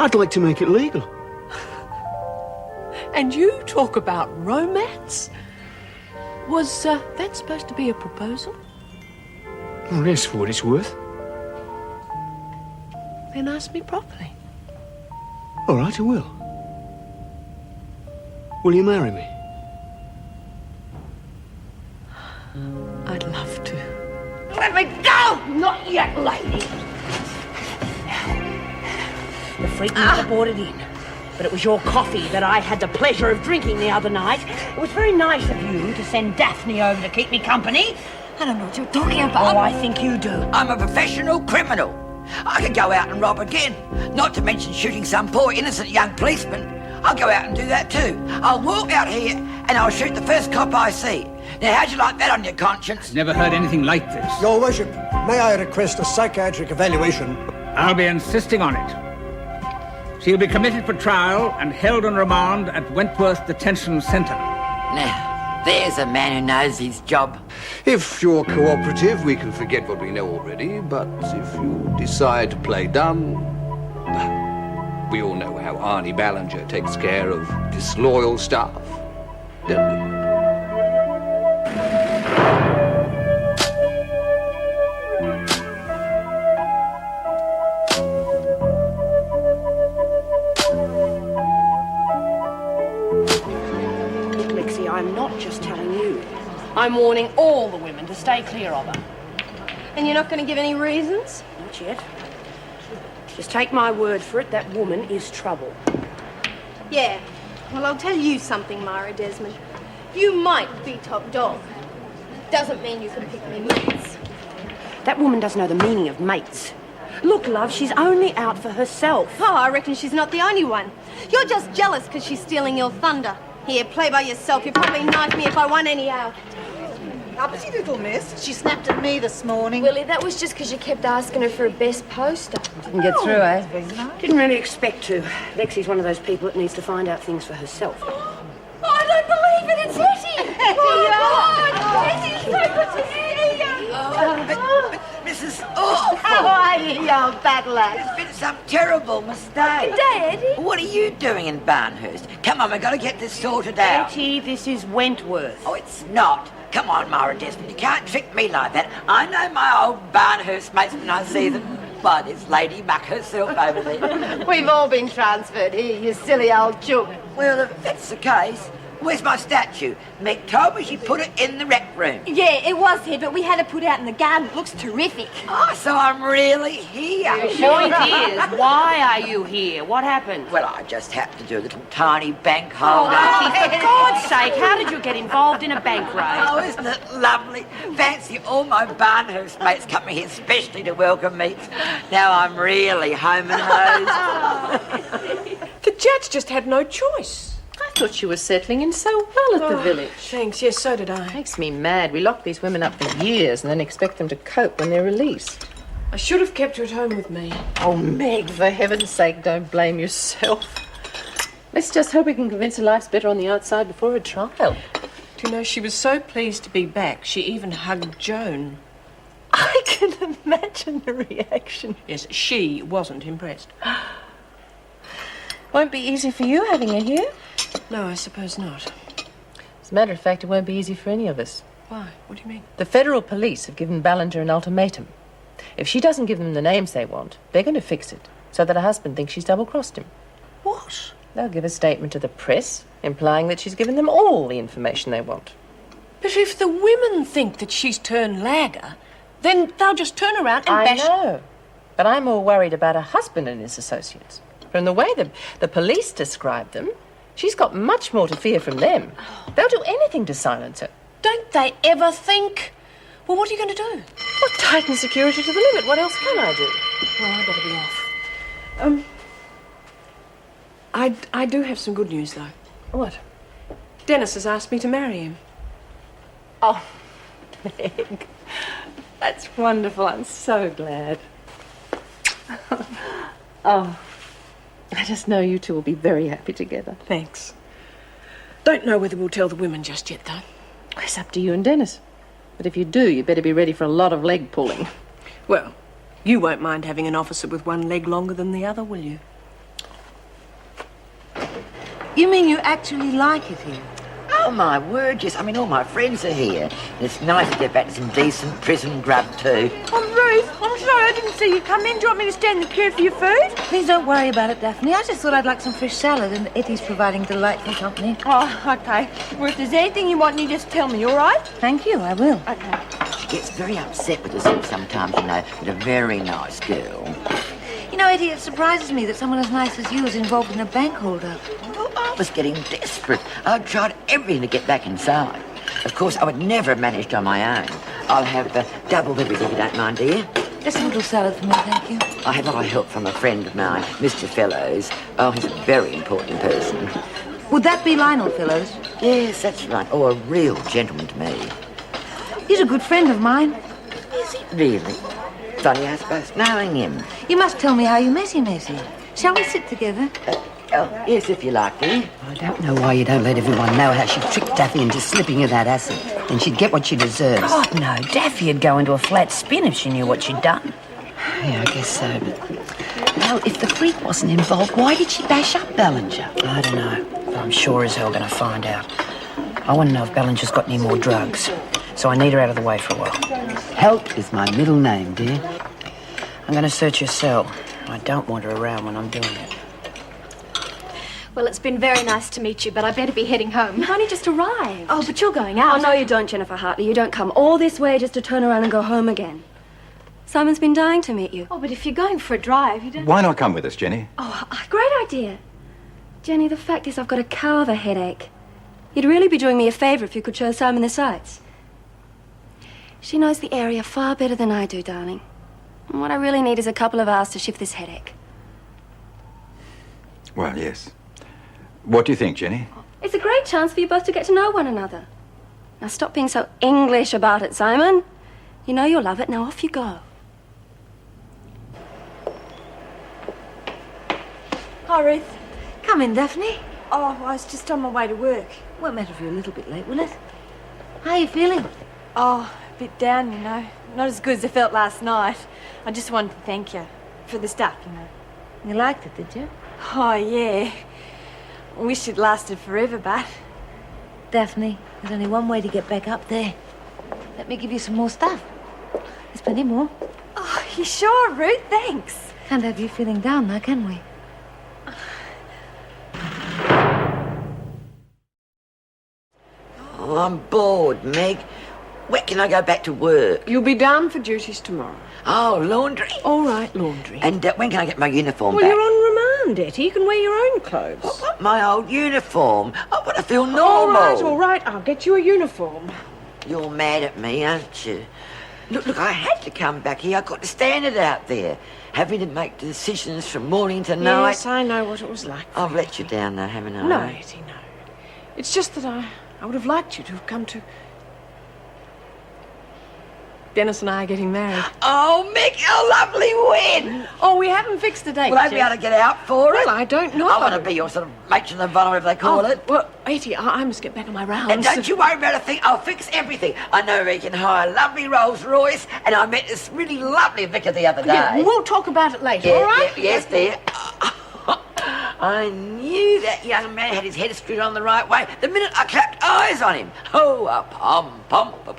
I'd like to make it legal. And you talk about romance? Was that supposed to be a proposal? Well, yes, for what it's worth. Then ask me properly. All right, I will. Will you marry me? I'd love to. Let me go! Not yet, lady. The freak might have brought it in, but it was your coffee that I had the pleasure of drinking the other night. It was very nice of you to send Daphne over to keep me company. I don't know what you're talking about. Oh, I think you do. I'm a professional criminal. I could go out and rob again, not to mention shooting some poor innocent young policeman. I'll go out and do that too. I'll walk out here and I'll shoot the first cop I see. Now, how'd you like that on your conscience? Never heard anything like this. Your worship, may I request a psychiatric evaluation? I'll be insisting on it. She'll be committed for trial and held on remand at Wentworth Detention Centre. Now, there's a man who knows his job. If you're cooperative, we can forget what we know already, but if you decide to play dumb... We all know how Arnie Ballinger takes care of disloyal staff, don't we? I'm not just telling you. I'm warning all the women to stay clear of her. And you're not going to give any reasons? Not yet. Just take my word for it, that woman is trouble. Yeah. Well, I'll tell you something, Myra Desmond. You might be top dog. Doesn't mean you can pick me mates. That woman doesn't know the meaning of mates. Look, love, she's only out for herself. Oh, I reckon she's not the only one. You're just jealous because she's stealing your thunder. Here, play by yourself. You'd probably knife me if I won anyhow. Uppity little miss. She snapped at me this morning. Willie, that was just because you kept asking her for a best poster. Didn't get through, eh? Didn't really expect to. Lexi's one of those people that needs to find out things for herself. Oh, I don't believe it. It's Hetty. Oh, God. Hetty, it's so good to see you. Mrs. How are you, you bad lad? There's been some terrible mistake. Good day, Eddie. What are you doing in Barnhurst? Come on, we've got to get this sorted out. Hetty, this is Wentworth. Oh, it's not. Come on, Myra Desmond, you can't trick me like that. I know my old Barnhurst mates when I see them. Why, there's Lady Muck herself over there. We've all been transferred here, you silly old chook. Well, if that's the case, where's my statue? Meg told me she put it in the rec room. Yeah, it was here, but we had it put out in the garden. It looks terrific. Oh, so I'm really here. Sure it is. Why are you here? What happened? Well, I just happened to do a little tiny bank holder. For God's sake, how did you get involved in a bank raid? Oh, isn't it lovely? Fancy all my Barnhurst mates coming here specially to welcome me. Now I'm really home and hosed. The judge just had no choice. I thought you were settling in so well at the village. Thanks, yes, so did I. Makes me mad. We lock these women up for years and then expect them to cope when they're released. I should have kept her at home with me. Oh, Meg, for heaven's sake, don't blame yourself. Let's just hope we can convince her life's better on the outside before her trial. Do you know, she was so pleased to be back, she even hugged Joan. I can imagine the reaction. Yes, she wasn't impressed. Won't be easy for you having her here. No, I suppose not. As a matter of fact, it won't be easy for any of us. Why? What do you mean? The federal police have given Ballinger an ultimatum. If she doesn't give them the names they want, they're going to fix it so that her husband thinks she's double-crossed him. What? They'll give a statement to the press, implying that she's given them all the information they want. But if the women think that she's turned lagger, then they'll just turn around and bash... I know, but I'm more worried about her husband and his associates. From the way the police describe them, she's got much more to fear from them. They'll do anything to silence her. Don't they ever think? Well, what are you going to do? Well, tighten security to the limit. What else can I do? Well, I better be off. I do have some good news, though. What? Dennis has asked me to marry him. Oh, Meg. That's wonderful. I'm so glad. Oh, I just know you two will be very happy together. Thanks. Don't know whether we'll tell the women just yet, though. It's up to you and Dennis. But if you do, you better be ready for a lot of leg pulling. Well, you won't mind having an officer with one leg longer than the other, will you? You mean you actually like it here? Oh, my word, yes. I mean, all my friends are here. And it's nice to get back to some decent prison grub, too. Oh, Ruth, I'm sorry I didn't see you come in. Do you want me to stand in the queue for your food? Please don't worry about it, Daphne. I just thought I'd like some fish salad, and Etty's providing delightful company. Oh, okay. Well, if there's anything you want, you just tell me, all right? Thank you, I will. Okay. She gets very upset with herself sometimes, you know, but a very nice girl. You know, Etty, it surprises me that someone as nice as you is involved in a bank holdup. Well, I was getting desperate. I tried everything to get back inside. Of course, I would never have managed on my own. I'll have double everything, if you don't mind, dear. Just a little salad for me, thank you. I had a lot of help from a friend of mine, Mr. Fellows. Oh, he's a very important person. Would that be Lionel Fellows? Yes, that's right. Oh, a real gentleman to me. He's a good friend of mine. Is he really? Funny, I suppose, knowing him. You must tell me how you met him, Etty. Shall we sit together? Oh, yes, if you like, dear. I don't know why you don't let everyone know how she tricked Daffy into slipping her that acid. Then she'd get what she deserves. God, no. Daffy'd go into a flat spin if she knew what she'd done. Yeah, I guess so. But, well, if the freak wasn't involved, why did she bash up Ballinger? I don't know, but I'm sure as hell going to find out. I want to know if Ballinger's got any more drugs, so I need her out of the way for a while. Help is my middle name, dear. I'm going to search your cell. I don't want her around when I'm doing it. Well, it's been very nice to meet you, but I better be heading home. You've only just arrived. Oh, but you're going out. Oh, no, you don't, Jennifer Hartley. You don't come all this way just to turn around and go home again. Simon's been dying to meet you. Oh, but if you're going for a drive, you don't... Why not come with us, Jenny? Oh, great idea. Jenny, the fact is I've got a cow of a headache. You'd really be doing me a favour if you could show Simon the sights. She knows the area far better than I do, darling. And what I really need is a couple of hours to shift this headache. Well, yes. What do you think, Jenny? It's a great chance for you both to get to know one another. Now stop being so English about it, Simon. You know you'll love it. Now off you go. Hi, Ruth. Come in, Daphne. Oh, I was just on my way to work. Won't matter if you're a little bit late, will it? How are you feeling? Oh, a bit down, you know. Not as good as I felt last night. I just wanted to thank you for the stuff, you know. You liked it, did you? Oh, yeah. I wish it lasted forever, but... Daphne, there's only one way to get back up there. Let me give you some more stuff. There's plenty more. Oh, you sure, Ruth? Thanks. Can't have you feeling down now, can we? Oh, I'm bored, Meg. When can I go back to work? You'll be down for duties tomorrow. Oh, laundry? All right, laundry. And when can I get my uniform Well, back? you're on remand, Etty. You can wear your own clothes. What, my old uniform? I want to feel normal. All right. I'll get you a uniform. You're mad at me, aren't you? Look, I had to come back here. I couldn't stand it out there. Having to make decisions from morning to night. Yes, I know what it was like. I've let you down, though, haven't I? No, Etty, no. It's just that I would have liked you to have come to... Dennis and I are getting married. Oh, Mick, a lovely win! Oh, we haven't fixed the date. Will I be able to get out for it? Well, I don't know. I want to be your sort of matron of honour, if they call it. Well, Etty, I must get back on my rounds. And don't you worry about a thing. I'll fix everything. I know we can hire a lovely Rolls Royce, and I met this really lovely vicar the other day. Yeah, we'll talk about it later, all right? Yes, dear. I knew that young man had his head screwed on the right way the minute I clapped eyes on him. Oh, a pom, pom, pom,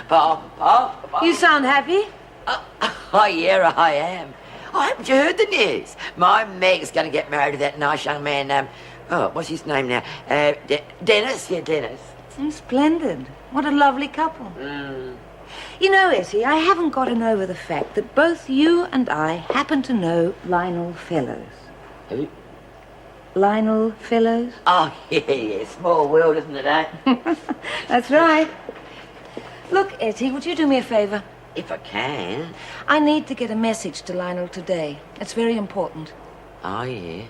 pom, pom, pom. You sound happy? Oh, yeah, I am. Oh, haven't you heard the news? My Meg's going to get married to that nice young man, what's his name now? Dennis? Yeah, Dennis. Splendid. What a lovely couple. You know, Etty, I haven't gotten over the fact that both you and I happen to know Lionel Fellows. Who? Lionel Fellows? Oh, yeah. Small world, isn't it, eh? That's right. Look, Etty, would you do me a favour? If I can. I need to get a message to Lionel today. It's very important. Oh, yeah.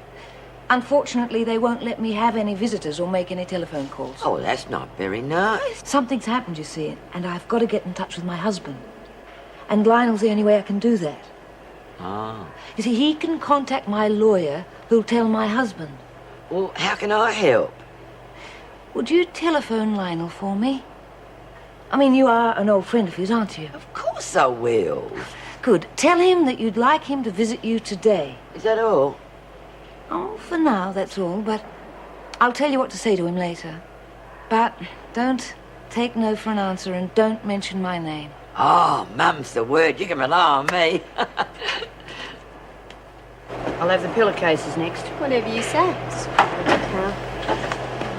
Unfortunately, they won't let me have any visitors or make any telephone calls. Oh, that's not very nice. Something's happened, you see, and I've got to get in touch with my husband. And Lionel's the only way I can do that. Oh. You see, he can contact my lawyer, who'll tell my husband. Well, how can I help? Would you telephone Lionel for me? I mean, you are an old friend of his, aren't you? Of course I will. Good. Tell him that you'd like him to visit you today. Is that all? Oh, for now, that's all, but I'll tell you what to say to him later. But don't take no for an answer and don't mention my name. Oh, Mum's the word. You can rely on me. I'll have the pillowcases next. Whatever you say.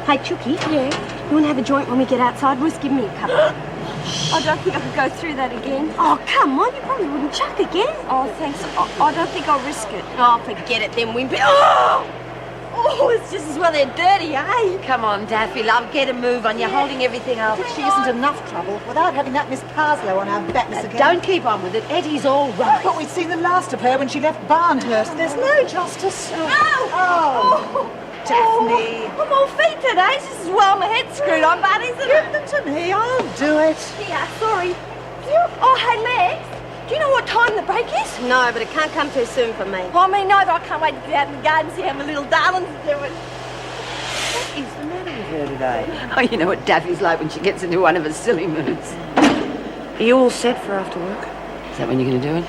Hey, Chucky. Yeah? You want to have a joint when we get outside? Ruth, give me a couple. I don't think I could go through that again. Oh, come on. You probably wouldn't chuck again. Oh, thanks. I don't think I'll risk it. Oh, forget it then, Wimpy. Oh, it's just as well they're dirty, eh? Come on, Daffy, love, get a move on. You're holding everything up. She isn't enough trouble without having that Miss Parslow on our backs again. Don't keep on with it. Eddie's all right. But we'd seen the last of her when she left Barnhurst. There's no justice. Oh! Daphne. I'm all feet today. It's just as well my head's screwed on, but isn't it? Give them to me. I'll do it. Yeah, sorry. Oh, hey, Lex. Do you know what time the break is? No, but it can't come too soon for me. Well, me neither. I can't wait to get out in the garden and see how my little darlings are doing. What is the matter with her today? Oh, you know what Daffy's like when she gets into one of her silly moods. Are you all set for after work? Is that when you're going to do it?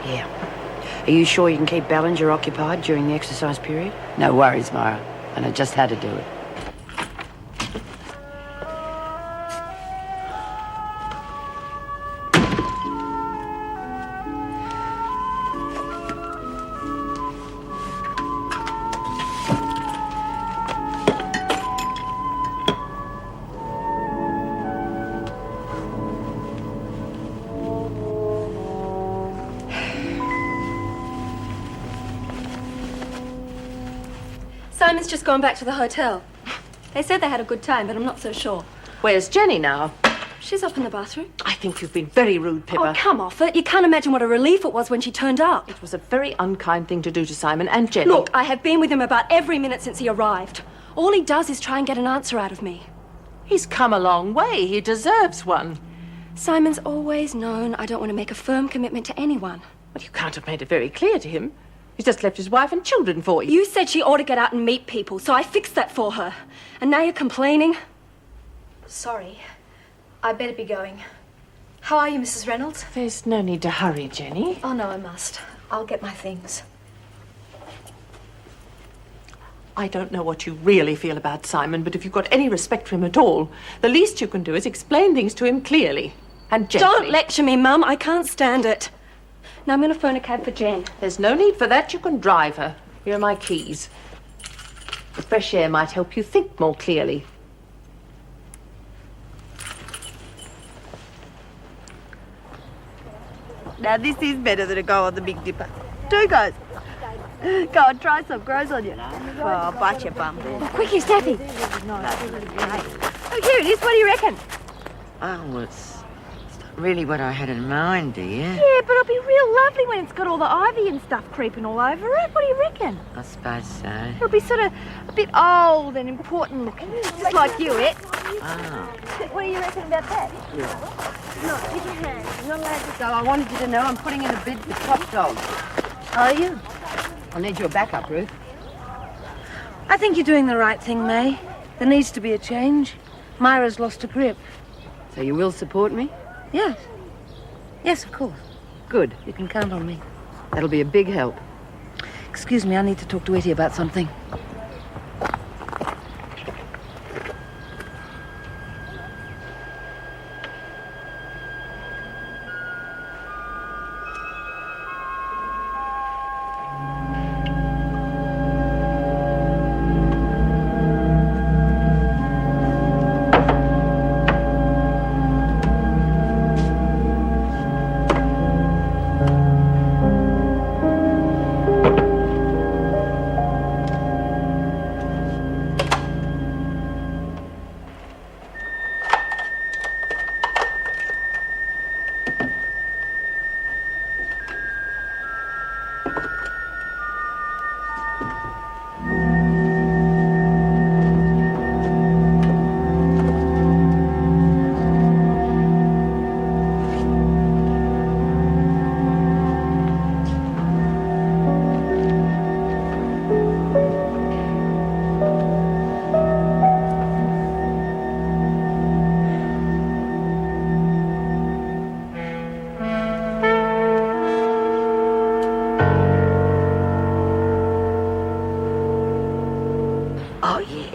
Yeah. Are you sure you can keep Ballinger occupied during the exercise period? No worries, Myra. I know just how to do it. Simon's just gone back to the hotel. They said they had a good time, but I'm not so sure. Where's Jenny now? She's up in the bathroom. I think you've been very rude, Pippa. Oh, come off it. You can't imagine what a relief it was when she turned up. It was a very unkind thing to do to Simon and Jenny. Look, I have been with him about every minute since he arrived. All he does is try and get an answer out of me. He's come a long way. He deserves one. Simon's always known I don't want to make a firm commitment to anyone. Well, you can't have made it very clear to him. He's just left his wife and children for you. You said she ought to get out and meet people, so I fixed that for her. And now you're complaining? Sorry. I better be going. How are you, Mrs. Reynolds? There's no need to hurry, Jenny. Oh, no, I must. I'll get my things. I don't know what you really feel about Simon, but if you've got any respect for him at all, the least you can do is explain things to him clearly and gently. Don't lecture me, Mum. I can't stand it. Now I'm going to phone a cab for Jen. There's no need for that. You can drive her. Here are my keys. The fresh air might help you think more clearly. Now this is better than a go on the Big Dipper. Do guys. Go on, try some. Grows on you. Oh, bite your bum. Oh, quickly, Staffy. Oh, here it is. What do you reckon? Oh, well, it's not really what I had in mind, do you? Yeah, but it'll be real lovely when it's got all the ivy and stuff creeping all over it. What do you reckon? I suppose so. It'll be sort of a bit old and important looking. Just like you, eh? Oh. What do you reckon about that? No, keep your hands. You're not allowed to go. I wanted you to know I'm putting in a bid for Top Dog. Are you? I'll need your backup, Ruth. I think you're doing the right thing, May. There needs to be a change. Myra's lost her grip. So you will support me? Yes. Yes, of course. Good. You can count on me. That'll be a big help. Excuse me, I need to talk to Eddie about something.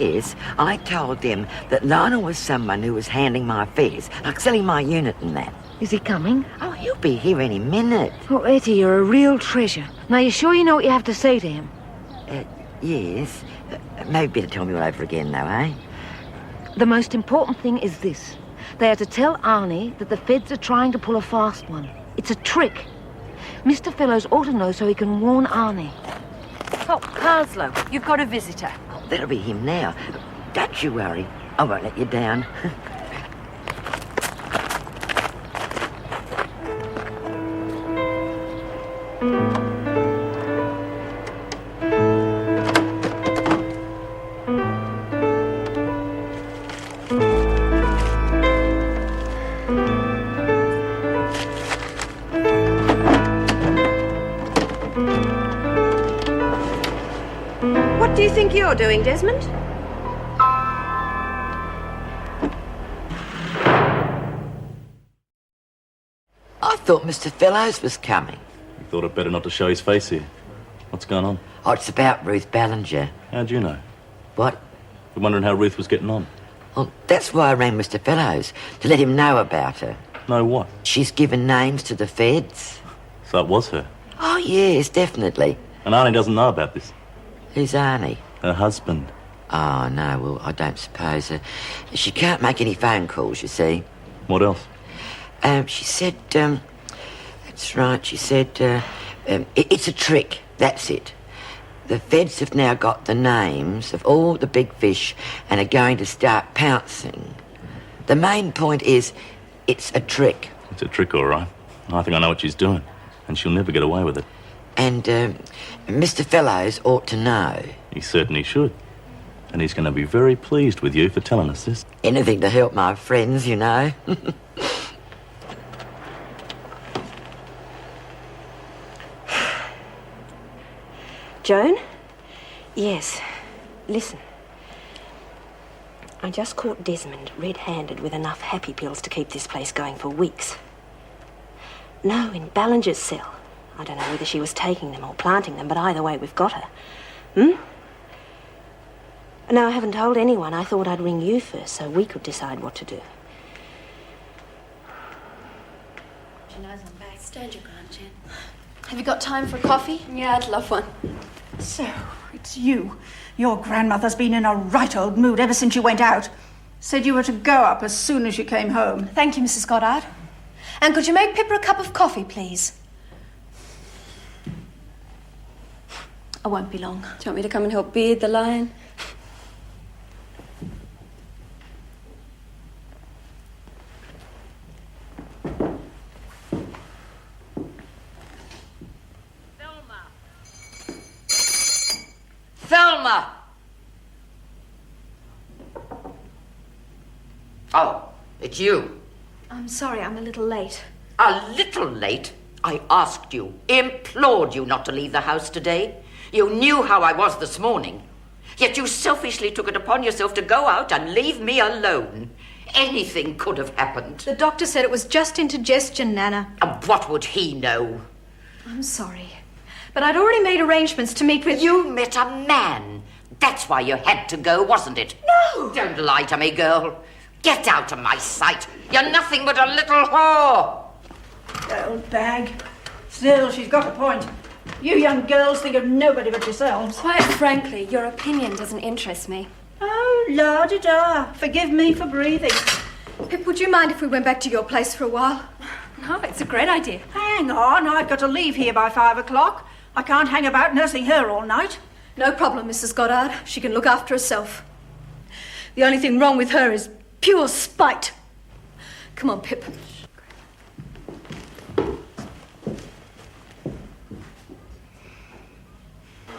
Yes, I told them that Lionel was someone who was handling my affairs, like selling my unit and that. Is he coming? Oh, he'll be here any minute. Oh, Etty, you're a real treasure. Now, you sure you know what you have to say to him? Yes. Maybe better tell me all over again, though, eh? The most important thing is this. They are to tell Arnie that the feds are trying to pull a fast one. It's a trick. Mr. Fellows ought to know so he can warn Arnie. Oh, Parslow, you've got a visitor. That'll be him now. Don't you worry. I won't let you down. What do you think you're doing, Desmond? I thought Mr. Fellows was coming. He thought it better not to show his face here. What's going on? Oh, it's about Ruth Ballinger. How'd you know? What? You're wondering how Ruth was getting on. Well, that's why I rang Mr. Fellows, to let him know about her. Know what? She's given names to the feds. So it was her. Oh, yes, definitely. And Arnie doesn't know about this. Who's Arnie? Her husband. Oh, no, well, I don't suppose. She can't make any phone calls, you see. What else? She said, that's right, she said, it's a trick, that's it. The feds have now got the names of all the big fish and are going to start pouncing. The main point is, it's a trick. It's a trick, all right. I think I know what she's doing, and she'll never get away with it. And, Mr. Fellows ought to know. He certainly should. And he's going to be very pleased with you for telling us this. Anything to help my friends, you know. Joan? Yes. Listen. I just caught Desmond red-handed with enough happy pills to keep this place going for weeks. No, in Ballinger's cell. I don't know whether she was taking them or planting them, but either way, we've got her. No, I haven't told anyone. I thought I'd ring you first so we could decide what to do. She knows I'm back. Stand your ground, Jen. Have you got time for a coffee? Yeah, I'd love one. So, it's you. Your grandmother's been in a right old mood ever since you went out. Said you were to go up as soon as you came home. Thank you, Mrs. Goddard. And could you make Pippa a cup of coffee, please? I won't be long. Do you want me to come and help beard the lion? Thelma! Oh, it's you. I'm sorry, I'm a little late. A little late? I asked you, implored you not to leave the house today. You knew how I was this morning. Yet you selfishly took it upon yourself to go out and leave me alone. Anything could have happened. The doctor said it was just indigestion, Nana. And what would he know? I'm sorry. But I'd already made arrangements to meet with... You met a man. That's why you had to go, wasn't it? No! Don't lie to me, girl. Get out of my sight. You're nothing but a little whore. Old bag. Still, she's got a point. You young girls think of nobody but yourselves. Quite frankly, your opinion doesn't interest me. Oh, la-di-da. Forgive me for breathing. Pip, would you mind if we went back to your place for a while? No, it's a great idea. Hang on, I've got to leave here by 5 o'clock. I can't hang about nursing her all night. No problem, Mrs. Goddard. She can look after herself. The only thing wrong with her is pure spite. Come on, Pip.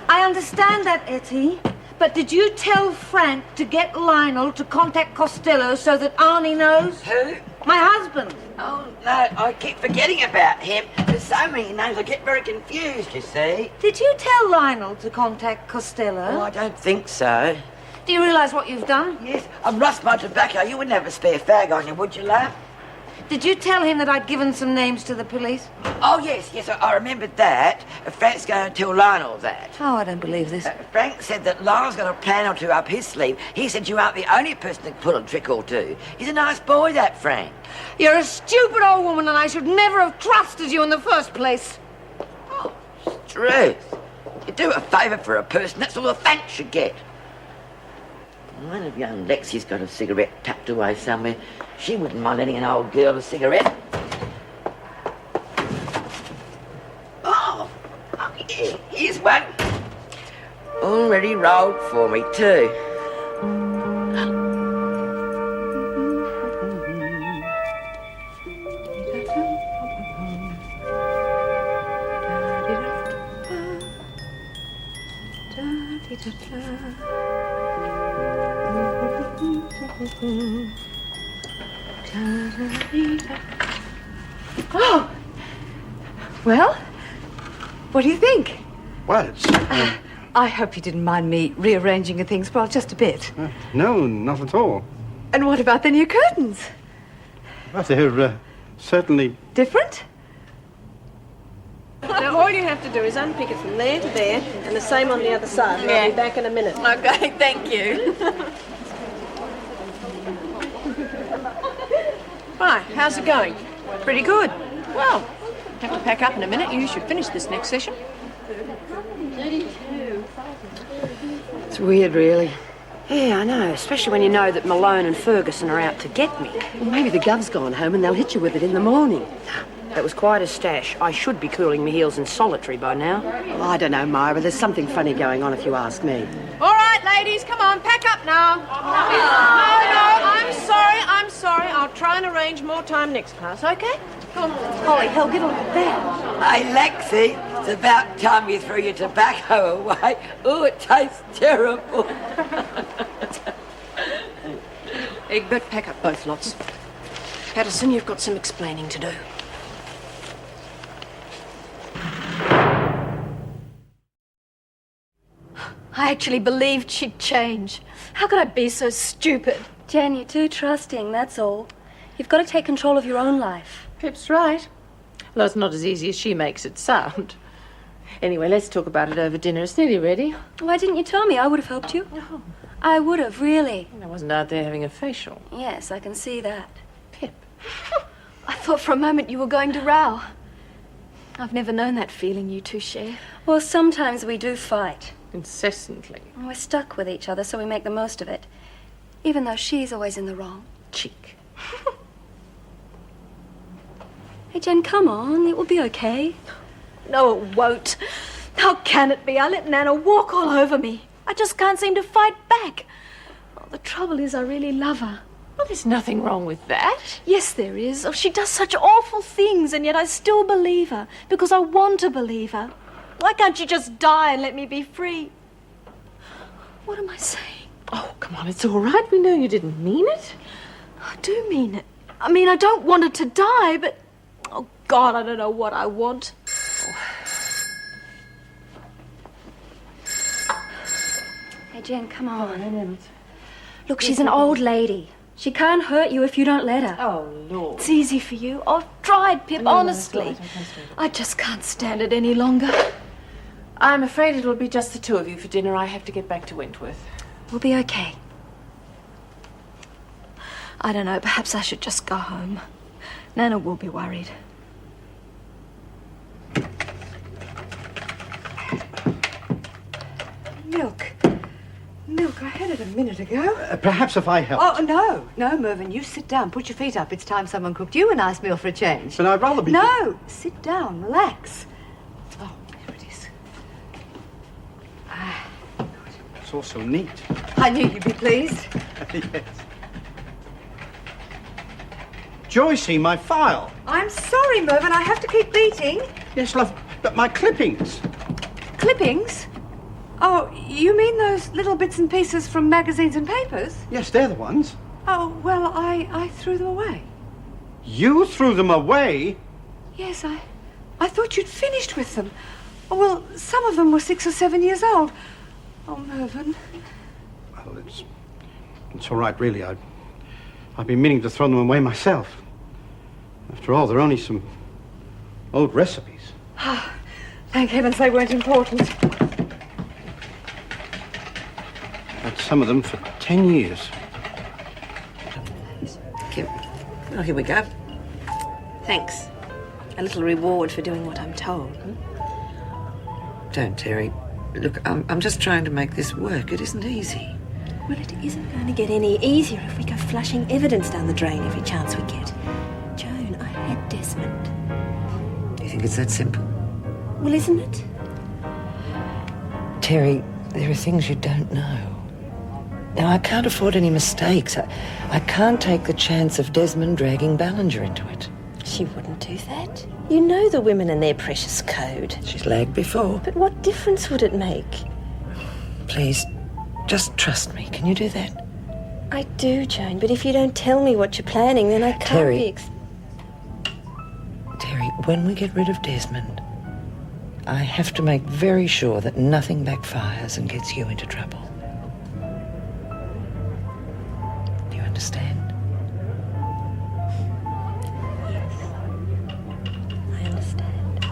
I understand that, Etty. But did you tell Frank to get Lionel to contact Costello so that Arnie knows? Who? My husband. Oh, no, I keep forgetting about him. There's so many names, I get very confused, you see. Did you tell Lionel to contact Costello? Oh, I don't think so. Do you realise what you've done? Yes, I've lost my tobacco. You wouldn't have a spare fag on you, would you, love? Did you tell him that I'd given some names to the police? Oh, yes, I remembered that. Frank's going to tell Lionel that. Oh, I don't believe this. Frank said that Lionel's got a plan or two up his sleeve. He said you aren't the only person that can pull a trick or two. He's a nice boy, that Frank. You're a stupid old woman, and I should never have trusted you in the first place. Truth. You do a favour for a person, that's all the thanks you get. I wonder if young Lexi's got a cigarette tucked away somewhere. She wouldn't mind letting an old girl a cigarette. Oh, yeah, here's one. Already rolled for me, too. Oh! Well, what do you think? Well, it's... I hope you didn't mind me rearranging things, well, just a bit. no, not at all. And what about the new curtains? Well, they're certainly... Different? Now, all you have to do is unpick it from there to there, and the same on the other side. And I'll be back in a minute. Okay, thank you. Hi, how's it going? Pretty good. Well, have to pack up in a minute. You should finish this next session. It's weird, really. Yeah, I know, especially when you know that Malone and Ferguson are out to get me. Well, maybe the gov's gone home and they'll hit you with it in the morning. That was quite a stash. I should be cooling my heels in solitary by now. Well, I don't know, Myra. There's something funny going on, if you ask me. All right, ladies, come on, pack up now. No, I'm sorry. I'll try and arrange more time next class, okay? Come on. Holly, hell, get a look at that. Hey, Lexi, it's about time you threw your tobacco away. Oh, it tastes terrible. Egbert, pack up both lots. Patterson, you've got some explaining to do. I actually believed she'd change. How could I be so stupid? Jen, you're too trusting, that's all. You've got to take control of your own life. Pip's right. Well, it's not as easy as she makes it sound. Anyway, let's talk about it over dinner. It's nearly ready. Why didn't you tell me? I would have helped you. No. I would have, really. I wasn't out there having a facial. Yes, I can see that. Pip. I thought for a moment you were going to row. I've never known that feeling you two share. Well, sometimes we do fight. Incessantly. We're stuck with each other, so we make the most of it. Even though she's always in the wrong. Cheek. Hey, Jen, come on. It will be okay. No, it won't. How can it be? I let Nana walk all over me. I just can't seem to fight back. Well, the trouble is I really love her. Well, there's nothing wrong with that. Yes, there is. Oh, she does such awful things, and yet I still believe her, because I want to believe her. Why can't you just die and let me be free? What am I saying? Oh, come on, it's all right. We know you didn't mean it. I do mean it. I mean, I don't want her to die, but... Oh, God, I don't know what I want. Hey, Jen, come on. Oh, no. Look, she's an old lady. She can't hurt you if you don't let her. Oh, Lord. It's easy for you. I've tried, Pip, No, honestly. it's all right. I just can't stand it any longer. I'm afraid it'll be just the two of you for dinner. I have to get back to Wentworth. We'll be okay. I don't know, perhaps I should just go home. Nana will be worried. Milk. Milk, I had it a minute ago. Perhaps if I help. Oh, no, Mervyn, you sit down. Put your feet up. It's time someone cooked you a nice meal for a change. But I'd rather be... No, sit down, relax. Oh, here it is. It's all so neat. I knew you'd be pleased. Yes. Joycey, my file. I'm sorry, Mervyn, I have to keep beating. Yes, love, but my clippings. Clippings? Oh, you mean those little bits and pieces from magazines and papers? Yes, they're the ones. Oh, well, I threw them away. You threw them away? Yes, I thought you'd finished with them. Oh, well, some of them were 6 or 7 years old. Oh, Mervyn. Well, it's all right, really. I've been meaning to throw them away myself. After all, they're only some old recipes. Thank heavens they weren't important. Had some of them for 10 years. Oh, here we go. Thanks. A little reward for doing what I'm told. Don't, Terry. Look, I'm just trying to make this work. It isn't easy. Well, it isn't going to get any easier if we go flushing evidence down the drain every chance we get. Joan, I had Desmond. Do you think it's that simple? Well, isn't it? Terry, there are things you don't know. Now, I can't afford any mistakes. I can't take the chance of Desmond dragging Ballinger into it. She wouldn't do that. You know the women and their precious code. She's lagged before. But what difference would it make? Please, just trust me. Can you do that? I do, Joan, but if you don't tell me what you're planning, then I can't Terry, Terry, when we get rid of Desmond, I have to make very sure that nothing backfires and gets you into trouble. Do you understand? I understand.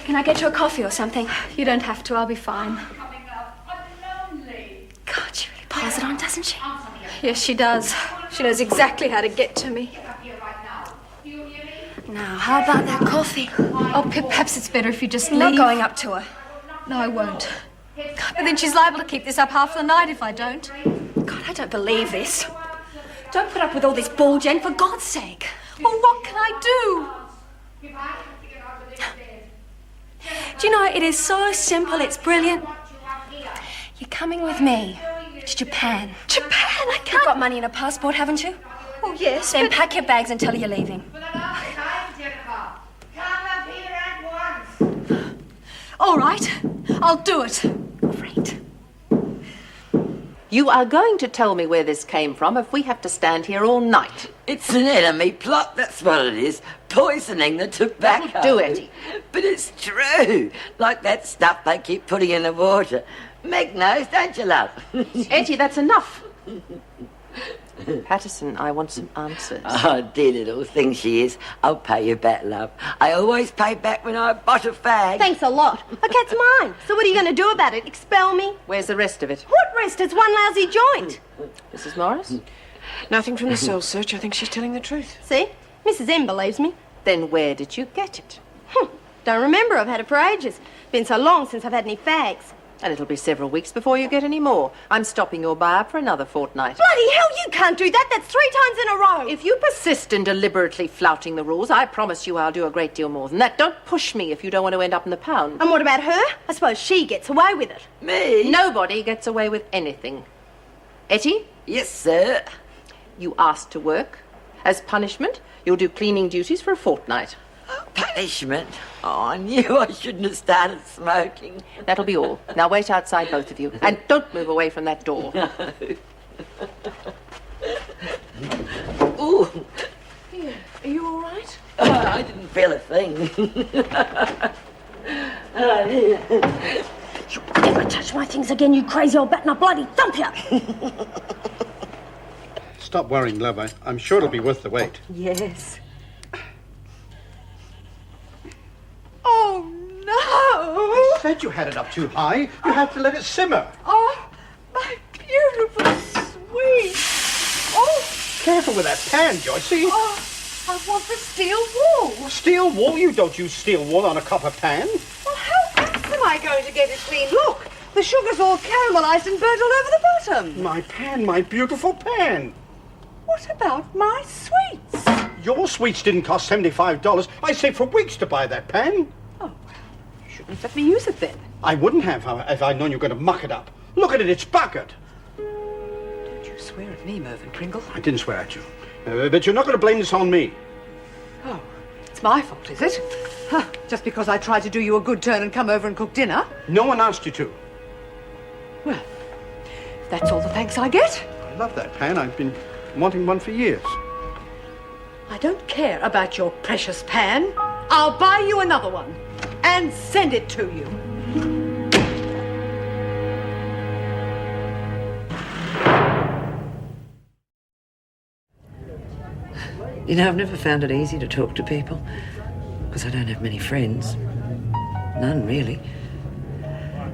Can I get you a coffee or something? You don't have to. I'll be fine. God, she really piles it on, doesn't she? Yes, she does. She knows exactly how to get to me. Now, how about that coffee? Oh, Pip, perhaps it's better if you just leave. Not going up to her. No, I won't. God, but then she's liable to keep this up half the night if I don't. God, I don't believe this. Don't put up with all this bull, Jen, for God's sake. Well, what can I do? Do you know, it is so simple, it's brilliant. You're coming with me to Japan. Japan? I can't. You've got money in a passport, haven't you? Oh, yes. Then pack your bags and tell her you're leaving. All right, I'll do it. Great. You are going to tell me where this came from if we have to stand here all night. It's an enemy plot, that's what it is. Poisoning the tobacco. Do it. But it's true. Like that stuff they keep putting in the water. Meg knows, don't you, love? Etty, that's enough. Patterson, I want some answers. Oh, dear little thing she is. I'll pay you back, love. I always pay back when I bought a fag. Thanks a lot. A cat's mine. So what are you going to do about it? Expel me? Where's the rest of it? What rest? It's one lousy joint. Mrs. Morris? Nothing from the soul search. I think she's telling the truth. See? Mrs. M believes me. Then where did you get it? Don't remember. I've had it for ages. Been so long since I've had any fags. And it'll be several weeks before you get any more. I'm stopping your buy-up for another fortnight. Bloody hell, you can't do that. That's 3 times in a row. If you persist in deliberately flouting the rules, I promise you I'll do a great deal more than that. Don't push me if you don't want to end up in the pound. And what about her? I suppose she gets away with it. Me? Nobody gets away with anything. Etty? Yes, sir. You asked to work. As punishment, you'll do cleaning duties for a fortnight. Punishment? Oh, I knew I shouldn't have started smoking. That'll be all. Now wait outside, both of you. And don't move away from that door. Ooh. Here, are you all right? I didn't feel a thing. You ever touch my things again, you crazy old bat, and I'll bloody thump you! Stop worrying, love. I'm sure it'll be worth the wait. Yes. Oh, no! I said you had it up too high. You had to let it simmer. Oh, my beautiful sweet. Oh, Careful with that pan, Joycey. oh, I want the steel wool. Steel wool? You don't use steel wool on a copper pan. Well, how else am I going to get it clean? Look, the sugar's all caramelized and burnt all over the bottom. My pan, my beautiful pan. What about my sweets? Your sweets didn't cost $75. I saved for weeks to buy that pan. Oh, you shouldn't have let me use it then. I wouldn't have if I'd known you were going to muck it up. Look at it, it's bucketed. Don't you swear at me, Mervyn Pringle. I didn't swear at you. But you're not going to blame this on me. Oh, it's my fault, is it? Huh, just because I tried to do you a good turn and come over and cook dinner? No one asked you to. Well, if that's all the thanks I get. I love that pan. I've been wanting one for years. I don't care about your precious pan. I'll buy you another one and send it to you. You know, I've never found it easy to talk to people, because I don't have many friends. None, really.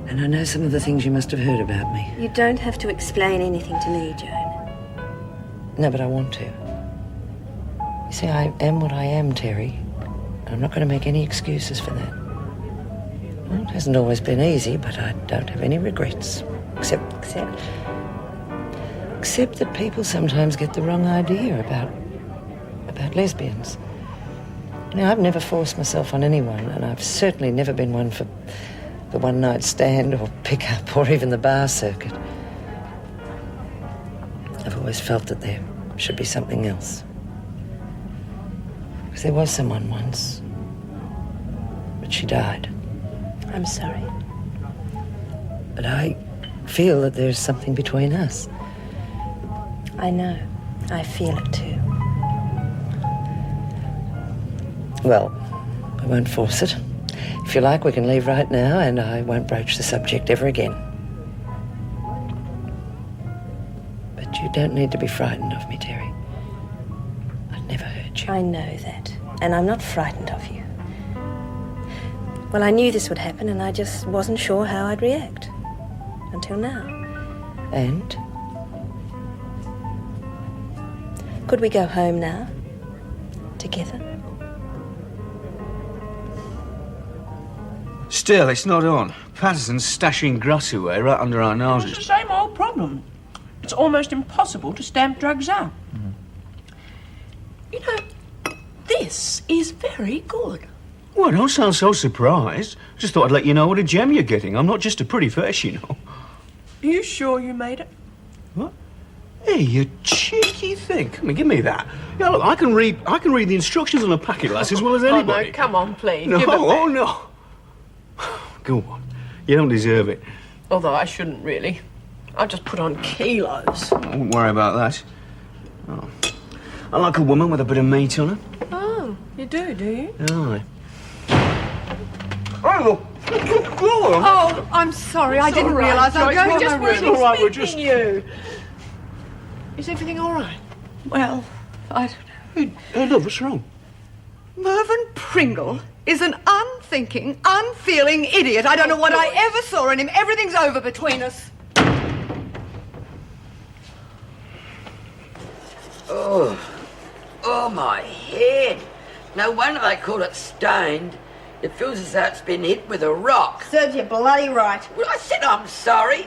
And I know some of the things you must have heard about me. You don't have to explain anything to me, Joan. No, but I want to. You see, I am what I am, Terry. I'm not going to make any excuses for that. Well, it hasn't always been easy, but I don't have any regrets. Except that people sometimes get the wrong idea about lesbians. You know, I've never forced myself on anyone, and I've certainly never been one for the one-night stand or pick-up or even the bar circuit. I've always felt that there should be something else. Because there was someone once, but she died. I'm sorry. But I feel that there's something between us. I know. I feel it too. Well, I won't force it. If you like, we can leave right now, and I won't broach the subject ever again. But you don't need to be frightened of me, Terry. I'd never hurt you. I know that, and I'm not frightened of you. Well, I knew this would happen, and I just wasn't sure how I'd react. Until now. And? Could we go home now? Together? Still, it's not on. Patterson's stashing grotty away right under our It's noses. the same old problem. It's almost impossible to stamp drugs out. You know, this is very good. Well, don't sound so surprised. Just thought I'd let you know what a gem you're getting. I'm not just a pretty face, you know. Are you sure you made it? What? Hey, you cheeky thing. Come on, give me that. Yeah, look, I can read the instructions on a packet glass as well as anybody. Oh, no, come on, please. No, Give it back. oh, no. Go on. You don't deserve it. Although I shouldn't really. I've just put on kilos. I wouldn't worry about that. Oh. I like a woman with a bit of meat on her. Oh, you do you? Aye. Oh, Oh, I'm sorry. I didn't realise I was going to... Just wasn't all right, we're expecting you. Is everything all right? Well, I don't know. Hey, look, what's wrong? Mervyn Pringle is an unthinking, unfeeling idiot. I don't know what I ever saw in him. Everything's over between us. Oh, my head. No wonder they call it stoned. It feels as though it's been hit with a rock. Serves you bloody right. Well, I said I'm sorry.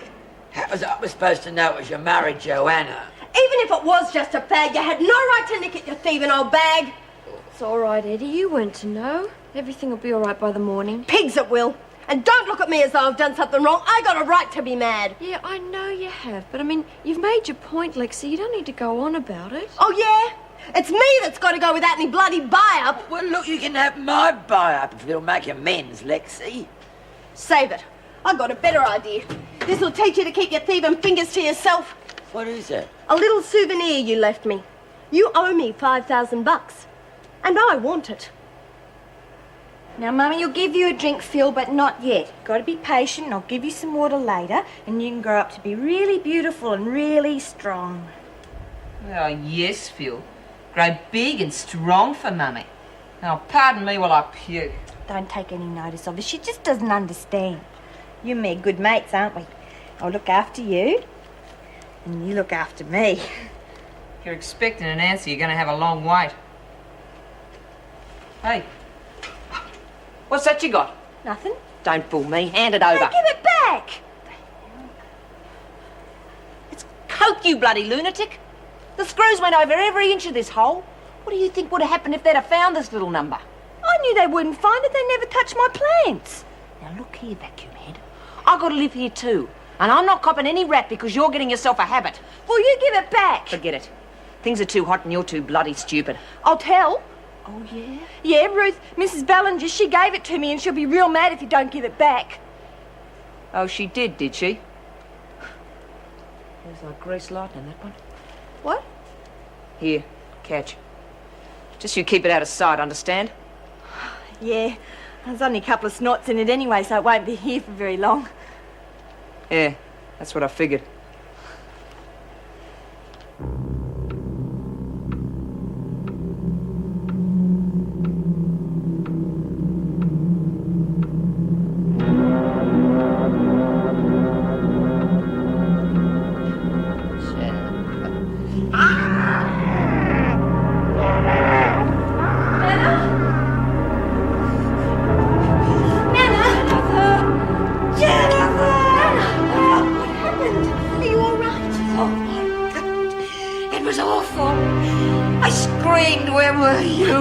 How was I supposed to know it was your married Joanna? Even if it was just a fag, you had no right to nick at your thieving old bag. It's all right, Eddie. You weren't to know. Everything will be all right by the morning. Pigs it will. And don't look at me as though I've done something wrong. I got a right to be mad. Yeah, I know you have. But, I mean, you've made your point, Lexi. You don't need to go on about it. Oh, yeah? It's me that's got to go without any bloody buy-up. Well, look, you can have my buy-up if it'll make amends, Lexi. Save it. I've got a better idea. This'll teach you to keep your thieving fingers to yourself. What is it? A little souvenir you left me. You owe me $5,000. And I want it. Now, Mummy, you'll give you a drink, Phil, but not yet. Got to be patient, and I'll give you some water later, and you can grow up to be really beautiful and really strong. Oh, yes, Phil. Grow big and strong for Mummy. Now, pardon me while I puke. Don't take any notice of her. She just doesn't understand. You and me are good mates, aren't we? I'll look after you, and you look after me. If you're expecting an answer, you're going to have a long wait. Hey, what's that you got? Nothing. Don't fool me. Hand it over. Hey, give it back. It's coke, you bloody lunatic. The screws went over every inch of this hole. What do you think would have happened if they'd have found this little number? I knew they wouldn't find it. They never touched my plants. Now look here, vacuum head. I've got to live here too. And I'm not copping any rat because you're getting yourself a habit. Well, you give it back. Forget it. Things are too hot and you're too bloody stupid. I'll tell. Oh, yeah? Yeah, Ruth, Mrs. Ballinger, she gave it to me and she'll be real mad if you don't give it back. Oh, she did she? There's like grease lightning, that one. What? Here, catch. Just you keep it out of sight, understand? Yeah, there's only a couple of snots in it anyway, so it won't be here for very long. Yeah, that's what I figured.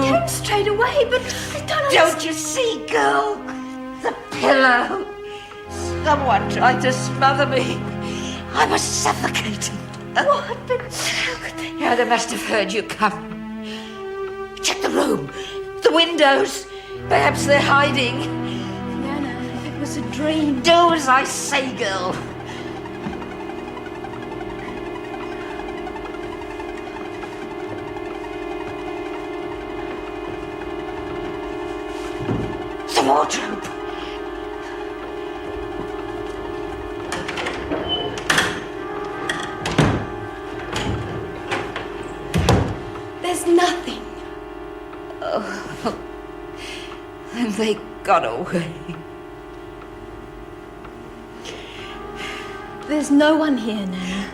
came straight away, but I don't understand. Don't you see, girl? The pillow. Someone tried to smother me. I was suffocating. What? But how could they? Yeah, they must have heard you come. Check the room, the windows. Perhaps they're hiding. Nana, if it was a dream. Do as I say, girl. The wardrobe. There's nothing. Oh, and they got away. There's no one here, Nana.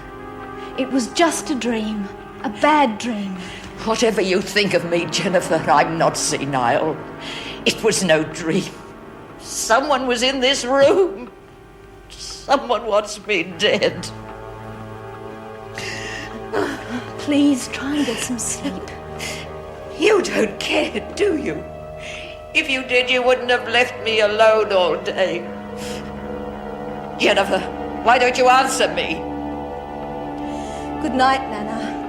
It was just a dream. A bad dream. Whatever you think of me, Jennifer, I'm not senile. It was no dream. Someone was in this room. Someone wants me dead. Please try and get some sleep. You don't care, do you? If you did, you wouldn't have left me alone all day. Jennifer, why don't you answer me? Good night, Nana.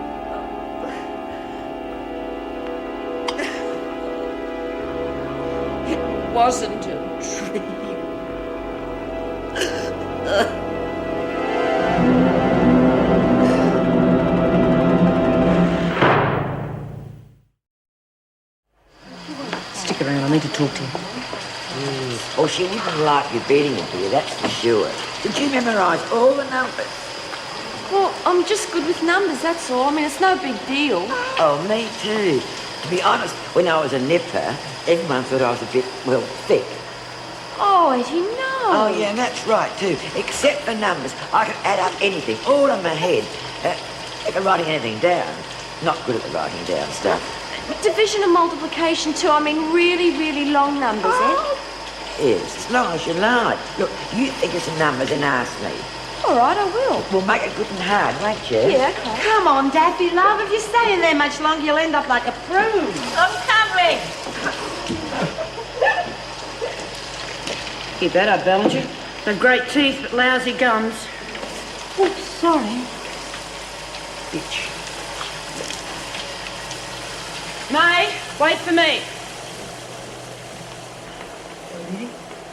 It wasn't a dream. Stick around, I need to talk to you. Oh, she wouldn't like you beating her, dear, that's for sure. Did you memorise all the numbers? Well, I'm just good with numbers, that's all. I mean, it's no big deal. Oh, me too. To be honest, when I was a nipper, everyone thought I was a bit, well, thick. Oh, Eddie, no. Oh, yeah, and that's right, too. Except for numbers, I can add up anything, all in my head. If I'm writing anything down, not good at the writing down stuff. Division and multiplication, too. I mean, really, really long numbers, eh? Yes, as long as you like. Look, you think of some numbers and ask me. All right, I will. We'll make it good and hard, won't you? Yeah, okay. Come on, Daffy, love. If you stay in there much longer, you'll end up like a prune. I'm coming. Keep that up, Ballinger. They've great teeth, but lousy gums. Oh, sorry. Bitch. May, wait for me.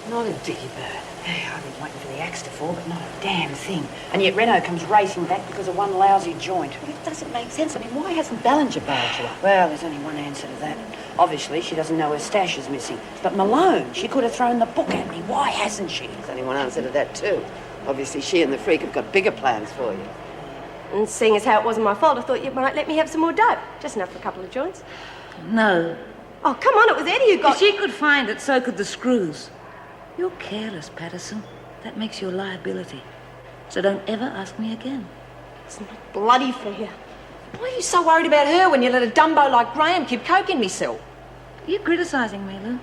Not a dicky bird. I've been waiting for the axe to fall, but not a damn thing. And yet Renault comes racing back because of one lousy joint. Well, it doesn't make sense. I mean, why hasn't Ballinger bailed you up? Well, there's only one answer to that. Obviously, she doesn't know her stash is missing. But Malone, she could have thrown the book at me. Why hasn't she? There's only one answer to that, too. Obviously, she and the freak have got bigger plans for you. And seeing as how it wasn't my fault, I thought you might let me have some more dough. Just enough for a couple of joints. No. Oh, come on, it was Eddie who got... If she could find it, so could the screws. You're careless, Patterson. That makes you a liability. So don't ever ask me again. It's not bloody fair. Why are you so worried about her when you let a dumbo like Graham keep coke in me, Sil? Are you criticising me, Lou?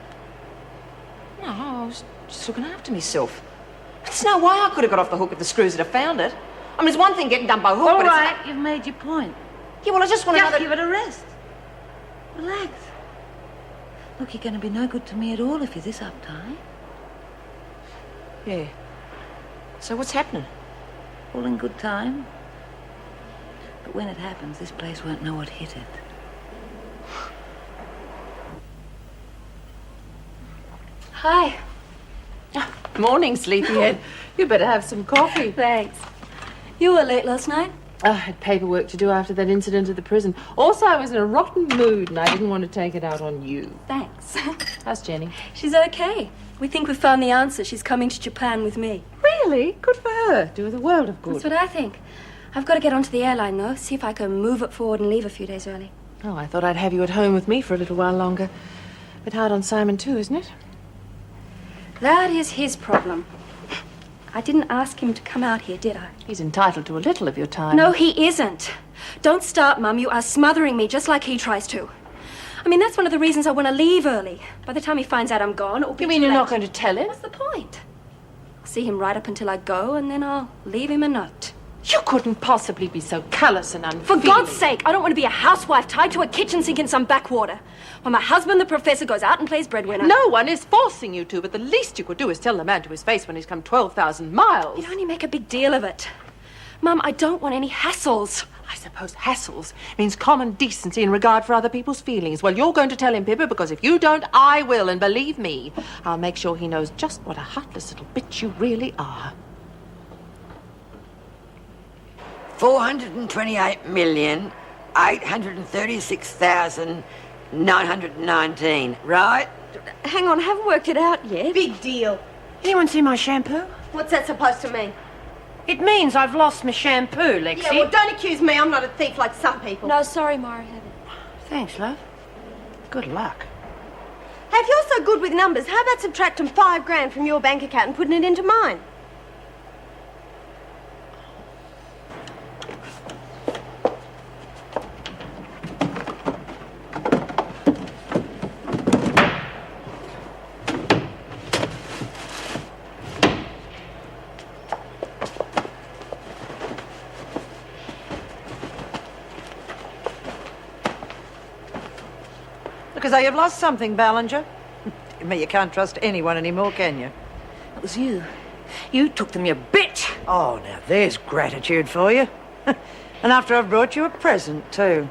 No, I was just looking after myself. There's no way I could have got off the hook if the screws had found it. I mean, it's one thing getting dumbo hooked, All but right, it's... you've made your point. Yeah, well, I just want to know that... give it a rest. Relax. Look, you're going to be no good to me at all if you're this uptight. Yeah. So what's happening? All in good time. But when it happens, this place won't know what hit it. Hi. Morning, sleepyhead. You better have some coffee. Thanks. You were late last night? I had paperwork to do after that incident at the prison. Also, I was in a rotten mood and I didn't want to take it out on you. Thanks. How's Jenny? She's okay. We think we've found the answer. She's coming to Japan with me. Really? Good for her. Do her the world of good. That's what I think. I've got to get onto the airline, though. See if I can move it forward and leave a few days early. Oh, I thought I'd have you at home with me for a little while longer. Bit hard on Simon too, isn't it? That is his problem. I didn't ask him to come out here, did I? He's entitled to a little of your time. No, he isn't. Don't start, Mum. You are smothering me just like he tries to. I mean, that's one of the reasons I want to leave early. By the time he finds out I'm gone, it'll be You mean too you're late. not going to tell him? What's the point? I'll see him right up until I go, and then I'll leave him a note. You couldn't possibly be so callous and For unfeeling. God's sake, I don't want to be a housewife tied to a kitchen sink in some backwater. While my husband, the professor, goes out and plays breadwinner. No one is forcing you to, but the least you could do is tell the man to his face when he's come 12,000 miles. You'd only make a big deal of it. Mum, I don't want any hassles. I suppose hassles means common decency and regard for other people's feelings. Well, you're going to tell him, Pippa, because if you don't, I will. And believe me, I'll make sure he knows just what a heartless little bitch you really are. 428,836,919, right? Hang on, I haven't worked it out yet. Big deal. Anyone see my shampoo? What's that supposed to mean? It means I've lost my shampoo, Lexi. Yeah, well, don't accuse me. I'm not a thief like some people. No, sorry, Mara, I haven't. Thanks, love. Good luck. Hey, if you're so good with numbers, how about subtracting $5,000 from your bank account and putting it into mine? Because you've lost something, Ballinger. I mean, you can't trust anyone anymore, can you? It was you. You took them, you bitch! Oh, now there's gratitude for you. And after I've brought you a present, too.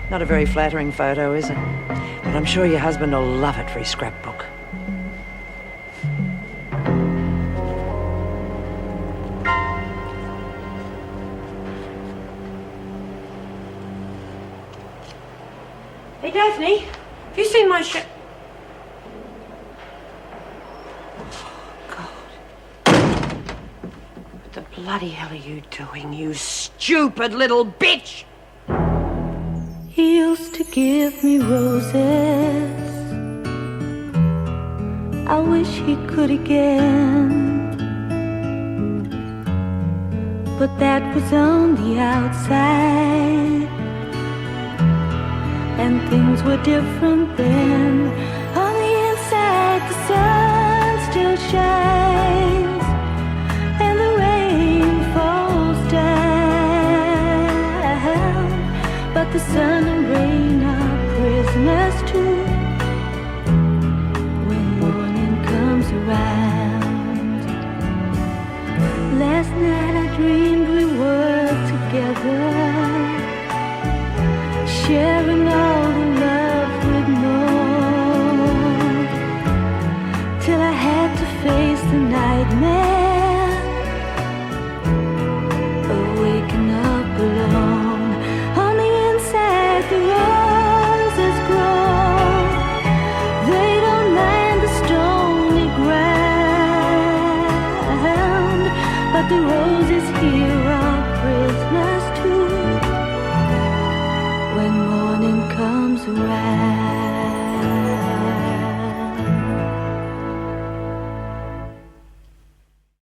Not a very flattering photo, is it? But I'm sure your husband will love it for his scrapbook. Hey, Daphne, have you seen my shirt? What the bloody hell are you doing, you stupid little bitch? He used to give me roses. I wish he could again. But that was on the outside, and things were different then. On the inside, the sun still shines, and the rain falls down. But the sun and rain are prisoners too when morning comes around. Last night I dreamed we were together, sharing all the love we'd known, till I had to face the nightmare of waking up alone. On the inside, the roses grow. They don't mind the stony ground, but the roses here are prisoners too when morning comes around.